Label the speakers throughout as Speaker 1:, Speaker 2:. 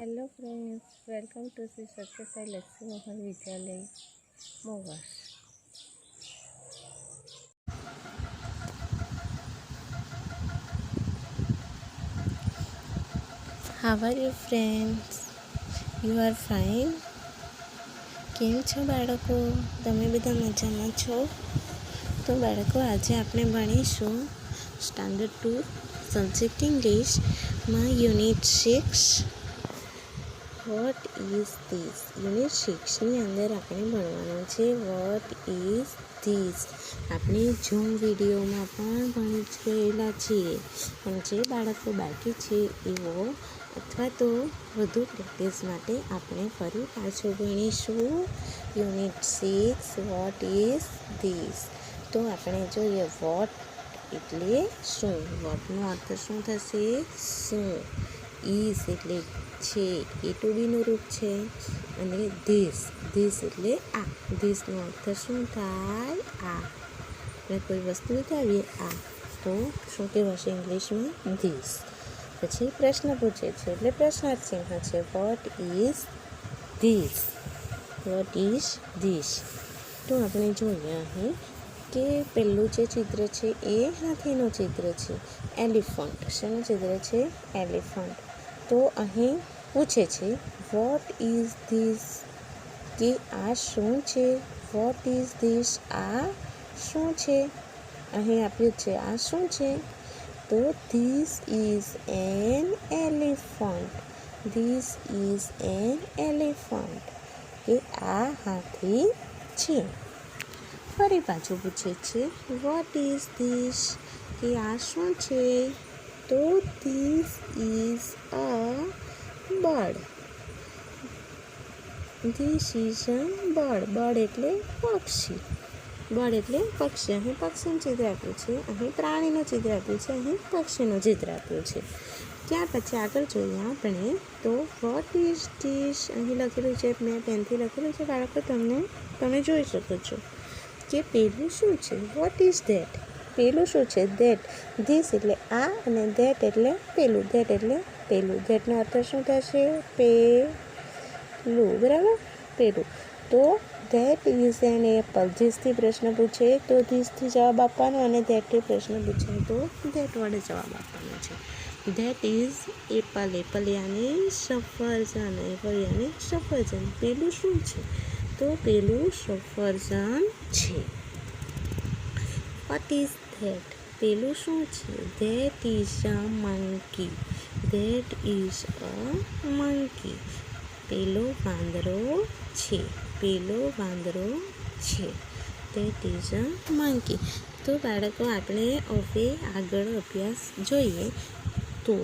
Speaker 1: Hello friends, welcome to Shri Satya Sai Lakshmi Mohan Vidyalaya Mowa. How are you friends? You are fine? કેમ છો બાળકો? તમે બધા મજામાં છો? તો બાળકો, આજે આપણે ભણીશું સ્ટાન્ડર્ડ 2 સબ્જેક્ટ ઇંગ્લિશમાં unit 6 what is this. Unit 6ની અંદર આપણે ભણવાનું છે વોટ ઇઝ ધીસ. આપણે ઝૂમ વિડીયોમાં પણ ભણી ગયેલા છીએ, પણ જે બાળકો બાકી છે એવો અથવા તો વધુ પ્રેક્ટિસ માટે આપણે ફરી પાછું ભણીશું યુનિટ 6 વોટ ઇઝ ધીસ. તો આપણે જોઈએ વોટ એટલે શું. વોટનો અર્થ શું થશે? શું. ઇઝ એટલે છે, એ ટુ બીનું રૂપ છે. અને ધીસ એટલે આ. ધીસનો અર્થ શું થાય? આ. આપણે કોઈ વસ્તુ બતાવીએ આ, તો શું કહેવાશે ઇંગ્લિશમાં? ધીસ. પછી પ્રશ્ન પૂછે છે એટલે પ્રશ્નાર્થ ચિહ્ન છે. What is this? Vote is this? તો આપણે જોઈએ અહીં કે પહેલું જે ચિત્ર છે એ હાથીનું ચિત્ર છે. એલિફન્ટ. શેનું ચિત્ર છે? એલિફન્ટ. તો અહીં પૂછે છે વોટ ઇઝ ધીસ, કે આ શું છે? What is this? આ શું છે? અહીં આપ્યું છે આ શું છે? તો this is an elephant. This is an elephant, કે આ હાથી છે. ફરી પાછું પૂછે છે વોટ ઇઝ ધીસ, કે આ શું છે? તો this is a bird. This is a bird. Bird એટલે પક્ષી. બર્ડ એટલે પક્ષી. અહીં પક્ષીનું ચિત્ર આપ્યું છે, અહીં પ્રાણીનું ચિત્ર આપ્યું છે, અહીં પક્ષીનું ચિત્ર આપ્યું છે. ત્યાર પછી આગળ જોઈએ આપણે તો વોટ ઇઝ ધીસ. અહીં લખેલું છે, મેં પેનથી લખેલું છે બાળકો, તમે જોઈ શકો છો કે પેલું શું છે? What is that? પેલું શું છે? ધેટ. ધીસ એટલે આ અને ધેટ એટલે પેલું. ધેટ એટલે પેલું. ધેટનો અર્થ શું થશે? પેલું. બરાબર, પેલું. તો ધેટ ઇઝ એન એપલ. ધીસથી પ્રશ્ન પૂછે તો ધીસથી જવાબ આપવાનો, અને ધેટથી પ્રશ્ન પૂછે તો ધેટ વડે જવાબ આપવાનો છે. That is Apple. એપલ યાની સફરજન. એપલ યાની સફરજન. પેલું શું છે? તો પેલું સફરજન છે. What is that? પેલું શું છે? That is a monkey. That is a monkey. પેલો વાંદરો છે. પેલો વાંદરો છે. That is a monkey. તો બાળકો, આપણે હવે આગળ અભ્યાસ જોઈએ તો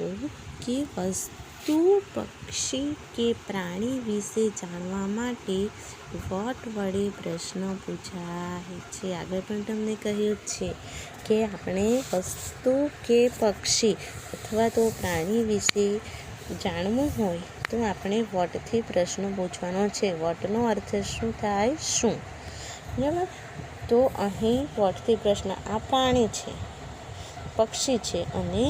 Speaker 1: કે વસ્તુ, પક્ષી કે પ્રાણી વિશે જાણવા માટે વોટ વડે પ્રશ્ન પૂછાય છે. આગળ પણ તમને કહ્યું છે કે આપણે વસ્તુ કે પક્ષી અથવા તો પ્રાણી વિશે જાણવું હોય તો આપણે વોટથી પ્રશ્ન પૂછવાનો છે. વોટનો અર્થ શું થાય? શું. બરાબર. તો અહીં વોટથી પ્રશ્ન, આ પ્રાણી છે, પક્ષી છે અને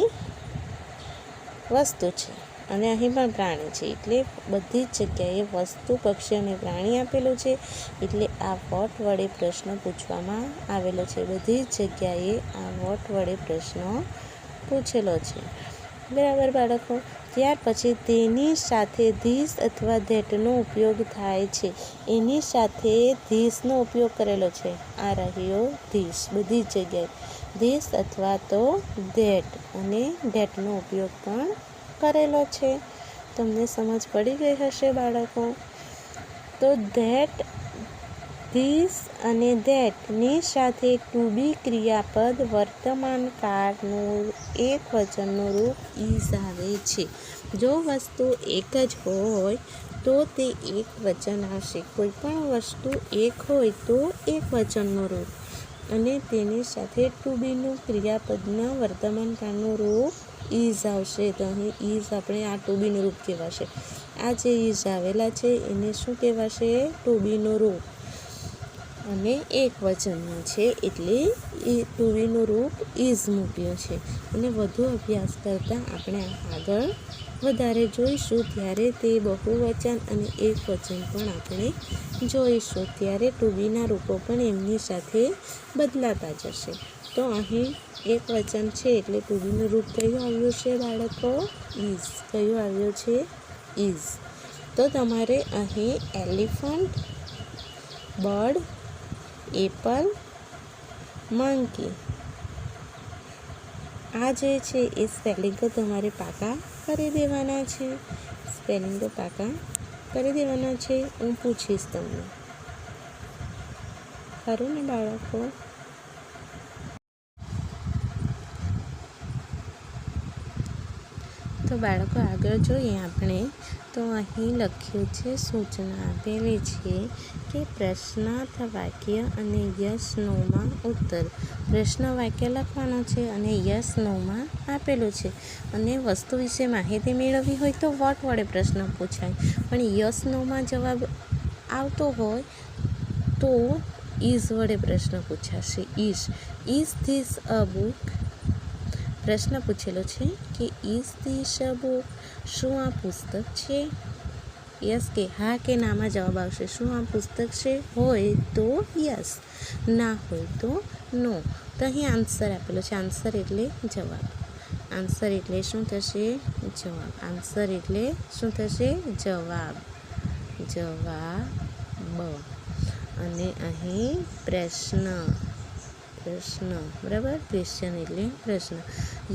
Speaker 1: વસ્તુ છે, અને અહીં પણ પ્રાણી છે. એટલે બધી જ જગ્યાએ વસ્તુ, પક્ષી અને પ્રાણી આપેલું છે. એટલે આ વોટ વડે પ્રશ્ન પૂછવામાં આવેલો છે. બધી જ જગ્યાએ આ વોટ વડે પ્રશ્ન પૂછેલો છે. બરાબર બાળકો. ત્યાર પછી તેની સાથે ધીસ અથવા ધેટનો ઉપયોગ થાય છે. એની સાથે ધીસનો ઉપયોગ કરેલો છે. આ રહ્યો ધીસ. બધી જ જગ્યાએ ધીસ અથવા તો ધેટ અને ધેટનો ઉપયોગ પણ કરેલો છે. તમને સમજ પડી ગઈ હશે બાળકો. તો ધેટ, ધીસ અને ધેટની સાથે ટુ બી ક્રિયાપદ વર્તમાન કાળનું એક વચનનું રૂપ ઇઝ આવે છે. જો વસ્તુ એક જ હોય તો તે એક વચન આવશે. કોઈ પણ વસ્તુ એક હોય તો એક વચનનું રૂપ, અને તેની સાથે ટુ બીનું ક્રિયાપદના વર્તમાન કાળનું રૂપ ઇઝ આવશે. તો અહીં ઇઝ આપણે આ ટુ બીનું રૂપ કહેવાશે. આ જે ઇઝ આવેલા છે એને શું કહેવાશે? ટુ બીનું રૂપ, અને એક વચનનું છે એટલે એ ટુ બીનું રૂપ ઇઝ મૂક્યું છે. અને વધુ અભ્યાસ કરતાં આપણે આગળ વધારે જોઈશું ત્યારે તે બહુવચન અને એકવચન પણ આપણે જોઈશું. ત્યારે ટુ બીના રૂપો પણ એમની સાથે બદલાતા જશે. તો અહીં એકવચન છે એટલે ટુ બીનું રૂપ કયું આવ્યું છે બાળકો? ઇઝ. કયું આવ્યું છે? ઇઝ. તો તમારે અહીં એલિફન્ટ, બર્ડ, એપલ, મંકી આ જે છે એ સ્પેલિંગો તમારે પાકા કરી દેવાના છે. સ્પેલિંગો પાકા કરી દેવાના છે. હું પૂછીશ તમને. ખરું ને બાળકો? તો બાળકો આગળ જોઈએ આપણે. તો અહીં લખ્યું છે, સૂચના આપેલી છે કે પ્રશ્નાર્થ વાક્ય અને યસ નોમાં ઉત્તર. પ્રશ્ન વાક્ય લખવાનો છે અને યસ નોમાં આપેલું છે. અને વસ્તુ વિશે માહિતી મેળવવી હોય તો વોટ વડે પ્રશ્ન પૂછાય, પણ યસ નોમાં જવાબ આવતો હોય તો ઇઝ વડે પ્રશ્ન પૂછાશે. Is this a book? પ્રશ્ન પૂછેલો છે કે ઇઝ ધીસ અ બુક? શું આ પુસ્તક છે? યસ કે હા કે નામાં જવાબ આવશે. શું આ પુસ્તક છે? હોય તો યસ, ના હોય તો નો. તો અહીં આન્સર આપેલો છે. આન્સર એટલે જવાબ. આન્સર એટલે શું થશે? જવાબ. આન્સર એટલે શું થશે? જવાબ. જવાબ. અને અહીં પ્રશ્ન. બરાબર? ક્વેશ્ચન એટલે પ્રશ્ન.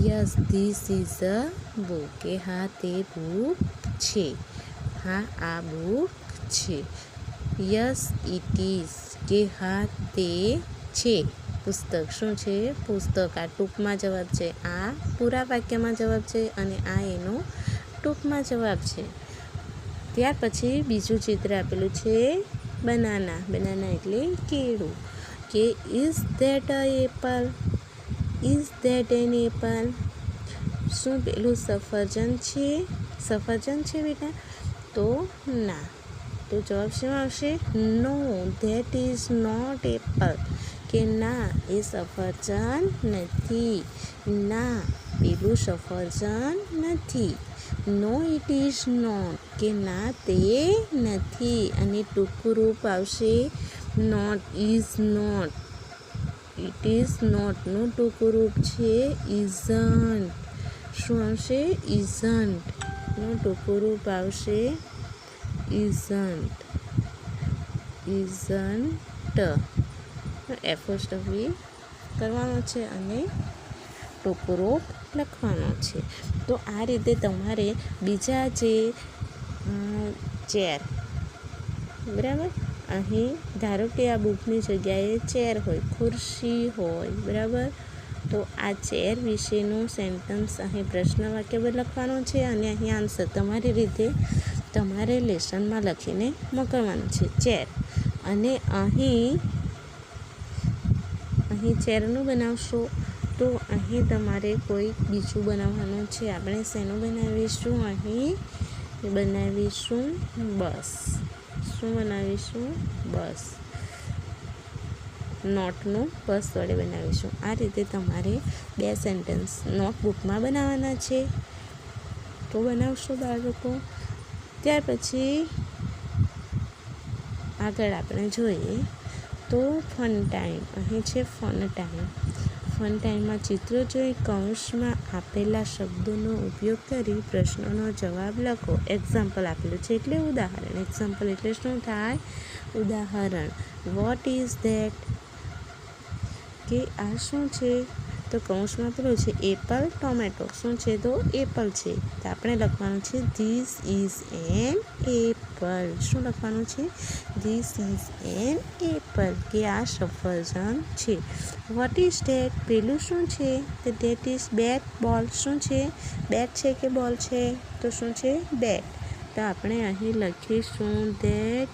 Speaker 1: Yes this is a book. કે હા તે બુક છે. હા આ બુક છે. Yes it is. કે હા તે છે. પુસ્તક. શું છે? પુસ્તક. આ ટૂંકમાં જવાબ છે. આ પૂરા વાક્યમાં જવાબ છે અને આ એનો ટૂંકમાં જવાબ છે. ત્યાર પછી બીજું ચિત્ર આપેલું છે બનાના. બનાના એટલે કેળું. કે is that a Apple? Is that an apple? શું પેલું સફરજન છે? સફરજન છે બેટા? તો ના. તો જવાબ શું આવશે? No, that is not apple. કે ના એ સફરજન નથી. ના પેલું સફરજન નથી. No it is not. કે ના તે નથી. અને ટૂંકું રૂપ આવશે not. Is not. It is not નું ટૂંકું રૂપ છે ઇઝન્ટ. શું આવશે? ઇઝન્ટ નું ટૂંકું રૂપ આવશે ઇઝન્ટ. ઇઝન્ટ એપોસ્ટ્રોફી કરવાનો છે અને ટૂંકું રૂપ લખવાનો છે. તો આ રીતે તમારે બીજા જે ચેર, બરાબર? અહીં ધારો કે આ બુકની જગ્યાએ ચેર હોય, ખુરશી હોય, બરાબર? તો આ ચેર વિશેનું સેન્ટન્સ અહીં પ્રશ્ન વાક્ય લખવાનું છે અને અહીં આન્સર તમારી રીતે તમારે લેસનમાં લખીને મોકલવાનું છે. ચેર. અને અહીં ચેરનું બનાવશો તો અહીં તમારે કોઈ બીજું બનાવવાનું છે. આપણે શેનું બનાવીશું? અહીં બનાવીશું બસ. શું બનાવીશું? બસ. નોટનું બસ વડે બનાવીશું. આ રીતે તમારે 2 સેન્ટેન્સ નોટબુકમાં બનાવવાના છે. તો બનાવશો બાળકો. ત્યાર પછી આગળ આપણે જોઈએ તો ફન ટાઈમ. અહીં છે ફન ટાઈમ. ફન ટાઈમમાં ચિત્રો જોઈ કૌંસમાં આપેલા શબ્દોનો ઉપયોગ કરી પ્રશ્નોનો જવાબ લખો. એક્ઝામ્પલ આપેલું છે એટલે ઉદાહરણ. એક્ઝામ્પલ એટલે શું થાય? ઉદાહરણ. What is that? કે આ શું છે? તો કૌંસમાં પેલું છે એપલ, ટોમેટો. શું છે? તો એપલ છે. તો આપણે લખવાનું છે ધીસ ઇઝ એન એપલ. શું લખવાનું છે? This is an apple. કે આ સફરજન છે. What is that? પેલું શું છે? તો ધેટ ઇઝ બેટ, બોલ. શું છે? બેટ છે કે બોલ છે? તો શું છે? બેટ. તો આપણે અહીં લખીશું ધેટ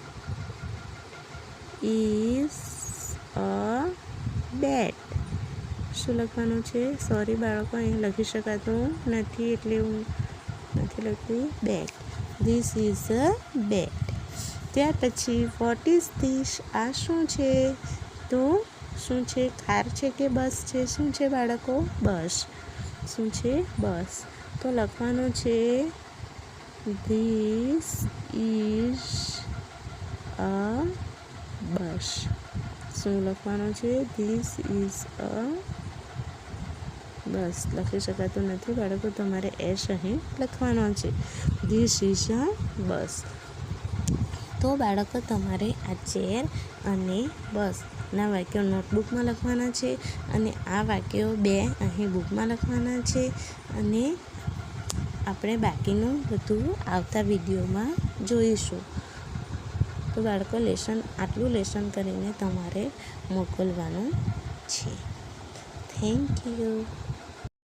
Speaker 1: ઇઝ અ બેટ. શું લખવાનું છે? સોરી બાળકો, અહીં લખી શકાતું નથી એટલે હું નથી લખ્યું બેટ. ધીસ ઇઝ અ બેટ. ત્યાર પછી વોટ ઇઝ ધીસ? આ શું છે? તો શું છે? કાર છે કે બસ છે? શું છે બાળકો? બસ. શું છે? બસ. તો લખવાનું છે ધીસ ઇઝ અ બસ. શું લખવાનું છે? ધીસ ઇઝ અ બસ. લખી શકાતું નથી બાળકો, તમારે એસ અહીં લખવાનો છે. ધીસ ઇઝ અ બસ. તો બાળકો, તમારે આ ચેર અને બસના વાક્યો નોટબુકમાં લખવાના છે અને આ વાક્યો 2 અહીં બુકમાં લખવાના છે અને આપણે બાકીનું બધું આવતા વિડીયોમાં જોઈશું. તો બાળકો, આટલું લેસન કરીને તમારે મોકલવાનું છે. Thank you.